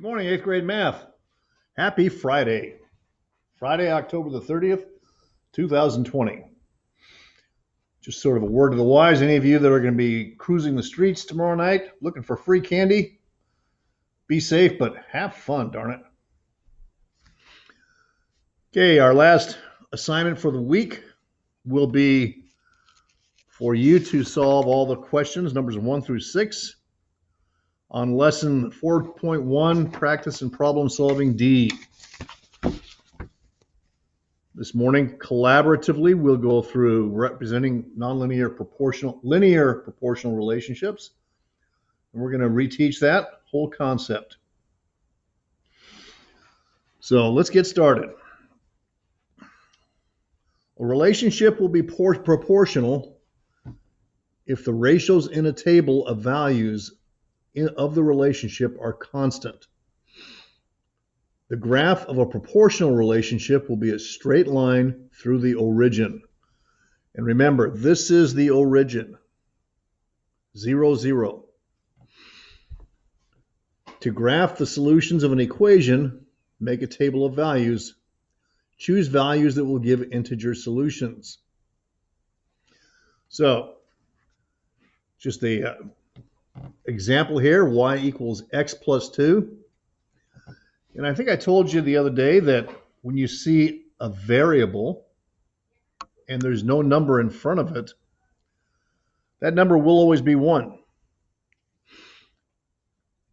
morning, 8th grade math. Happy Friday. Friday, October the 30th, 2020. Just sort of a word to the wise. Any of you that are going to be cruising the streets tomorrow night looking for free candy, be safe, but have fun, darn it. Okay, our last assignment for the week will be for you to solve all the questions, numbers 1 through 6, on lesson 4.1, practice and problem solving D. This morning, collaboratively, we'll go through representing linear proportional relationships. And we're going to reteach that whole concept. So let's get started. A relationship will be proportional if the ratios in a table of values of the relationship are constant. The graph of a proportional relationship will be a straight line through the origin. And remember, this is the origin, 0, 0. To graph the solutions of an equation, make a table of values. Choose values that will give integer solutions. So, just the example here, y equals x plus 2. And I think I told you the other day that when you see a variable and there's no number in front of it, that number will always be 1.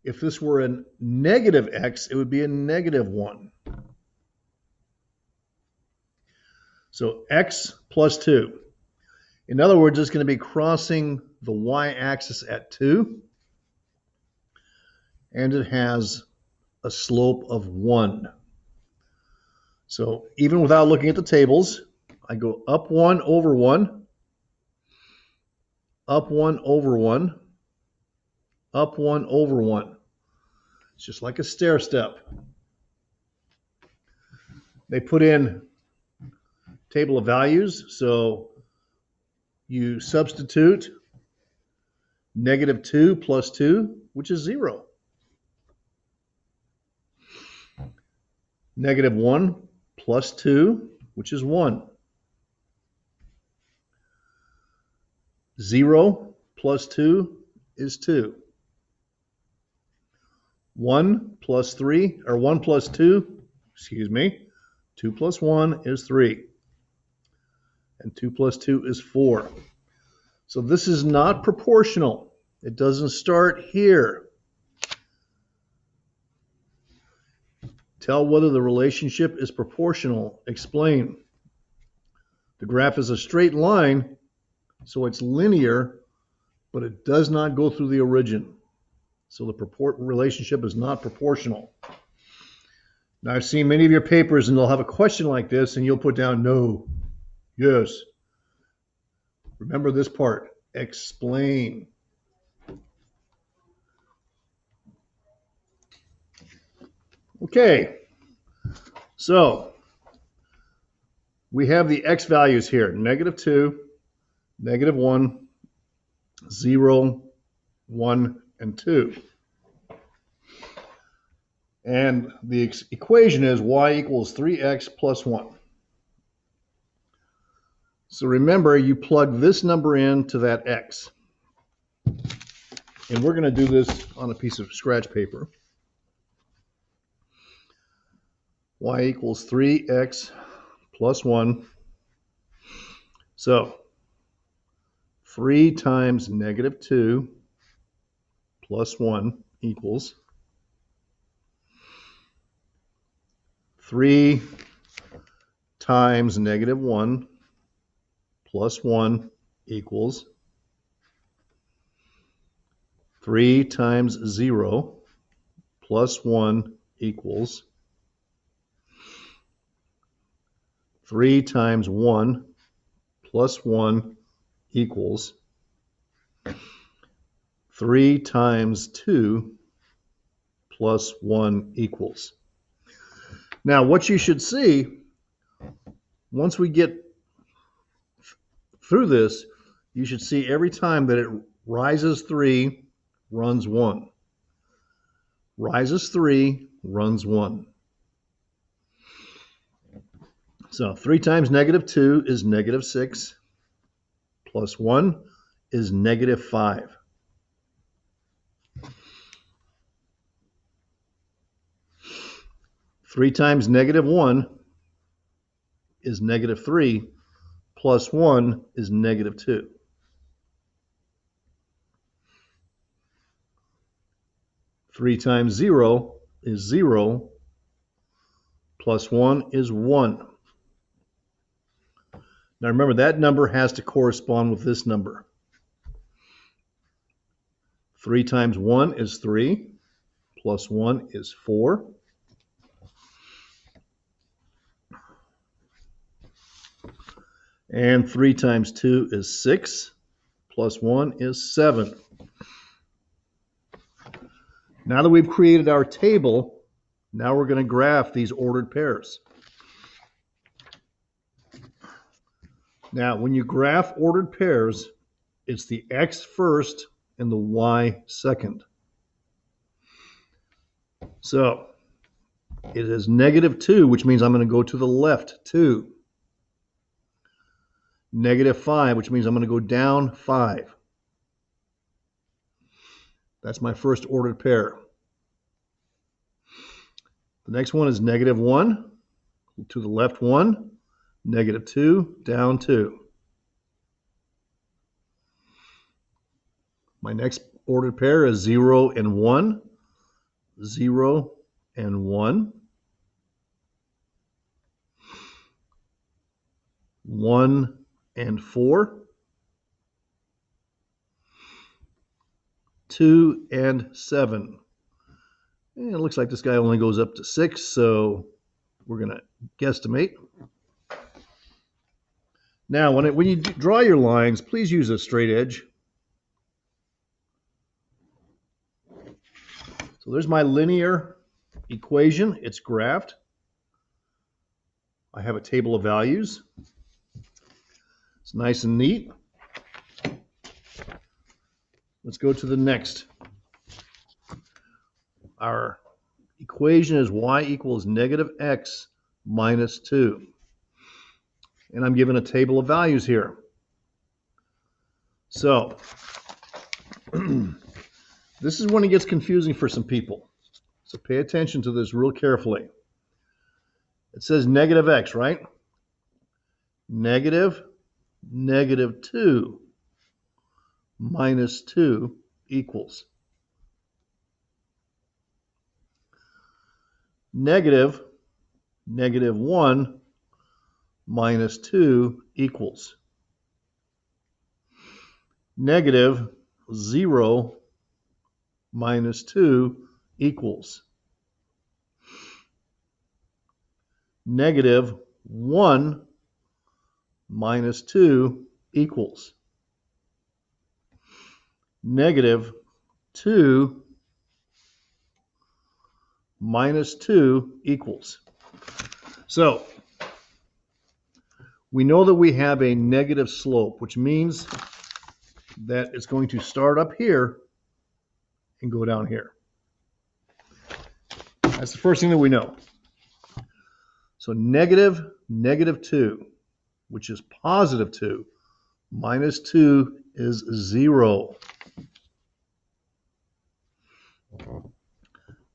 If this were a negative x, it would be a negative 1. So x plus 2. In other words, it's going to be crossing the y-axis at 2, and it has a slope of 1. So even without looking at the tables, I go up 1 over 1, up 1 over 1, up 1 over 1. It's just like a stair step. They put in table of values, so you substitute negative 2 plus 2, which is 0. Negative 1 plus 2, which is 1. 0 plus 2 is 2. 1 plus 3, or 1 plus 2, 2 plus 1 is 3. And 2 plus 2 is 4. So this is not proportional. It doesn't start here. Tell whether the relationship is proportional. Explain. The graph is a straight line, so it's linear, but it does not go through the origin. So the relationship is not proportional. Now, I've seen many of your papers, and they'll have a question like this, and you'll put down no, yes. Remember this part. Explain. Okay, so we have the x values here, negative 2, negative 1, 0, 1, and 2. And the equation is y equals 3x plus 1. So remember, you plug this number into that x. And we're going to do this on a piece of scratch paper. Y equals 3x plus 1. So 3 times negative 2 plus 1 equals 3 times negative 1 plus 1 equals 3 times 0 plus 1 equals 3 times 1 plus 1 equals 3 times 2 plus 1 equals. Now, what you should see, once we get through this, you should see every time that it rises 3, runs 1. rises 3, runs 1. So 3 times negative 2 is negative 6, plus 1 is negative 5. Three times negative 1 is negative 3, plus 1 is negative 2. Three times 0 is 0, plus 1 is 1. Now remember, that number has to correspond with this number. 3 times 1 is 3, plus 1 is 4. And 3 times 2 is 6, plus 1 is 7. Now that we've created our table, now we're going to graph these ordered pairs. Now, when you graph ordered pairs, it's the x first and the y second. So, it is negative 2, which means I'm going to go to the left 2. Negative 5, which means I'm going to go down 5. That's my first ordered pair. The next one is negative 1, to the left 1, negative 2, down 2. My next ordered pair is 0 and 1, 0 and 1, 1 and 4, 2 and 7. And it looks like this guy only goes up to 6, so we're going to guesstimate. Now, when you draw your lines, please use a straight edge. So there's my linear equation. It's graphed. I have a table of values. It's nice and neat. Let's go to the next. Our equation is y equals negative x minus 2. And I'm given a table of values here. So, this is when it gets confusing for some people. So pay attention to this real carefully. It says negative x, right? Negative 2 minus 2 equals negative 1 minus 2 equals negative 0 minus 2 equals negative 1 minus 2 equals negative 2 minus 2 equals. So, we know that we have a negative slope, which means that it's going to start up here and go down here. That's the first thing that we know. So negative 2, which is positive 2, minus 2 is 0.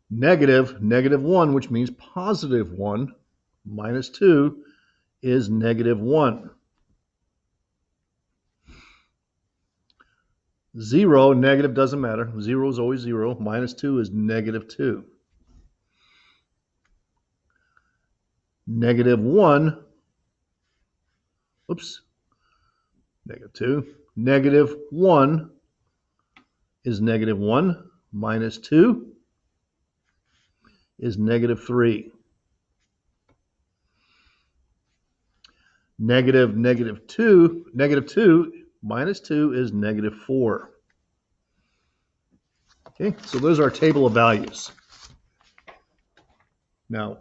Negative 1, which means positive 1, minus 2 is negative 1. 0, negative doesn't matter. 0 is always 0. Minus 2 is negative 2. Negative 1, oops, negative 2. Negative 1 is negative 1. Minus 2 is negative 3. Negative 2 minus 2 is negative 4. Okay, so those are our table of values. Now,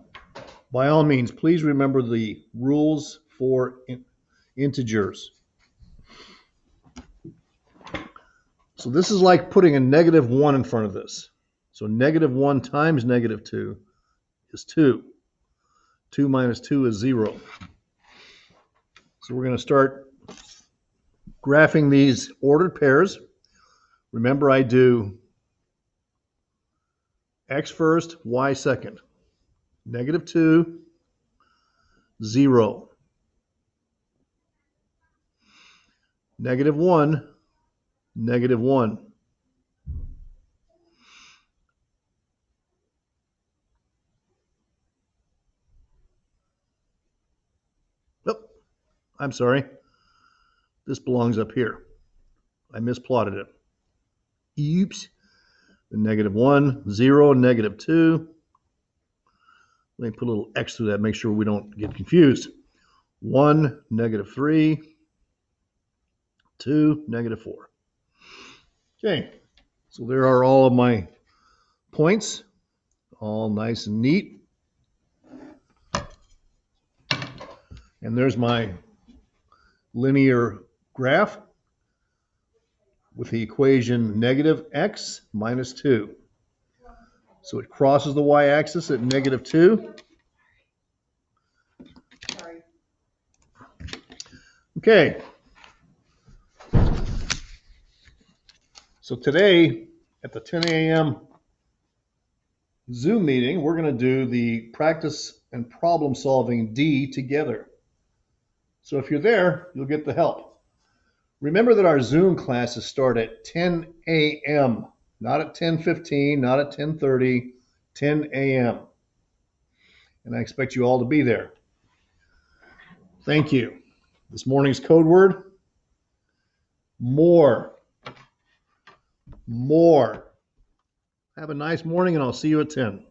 by all means, please remember the rules for integers. So this is like putting a negative 1 in front of this. So -1 times -2 is 2. 2 minus 2 is 0. So we're going to start graphing these ordered pairs. Remember, I do x first, y second. -2, 0. -1, -1. Oh, I'm sorry. This belongs up here. I misplotted it. Oops. The -1, 0, -2. Let me put a little X through that, make sure we don't get confused. 1, -3, 2, -4. Okay, so there are all of my points, all nice and neat. And there's my linear graph with the equation -x minus 2. So it crosses the y-axis at -2. Sorry. Okay. So today at the 10 a.m. Zoom meeting, we're going to do the practice and problem solving D together. So if you're there, you'll get the help. Remember that our Zoom classes start at 10 a.m., not at 10:15, not at 10:30, 10 a.m. And I expect you all to be there. Thank you. This morning's code word, more. More. Have a nice morning, and I'll see you at 10.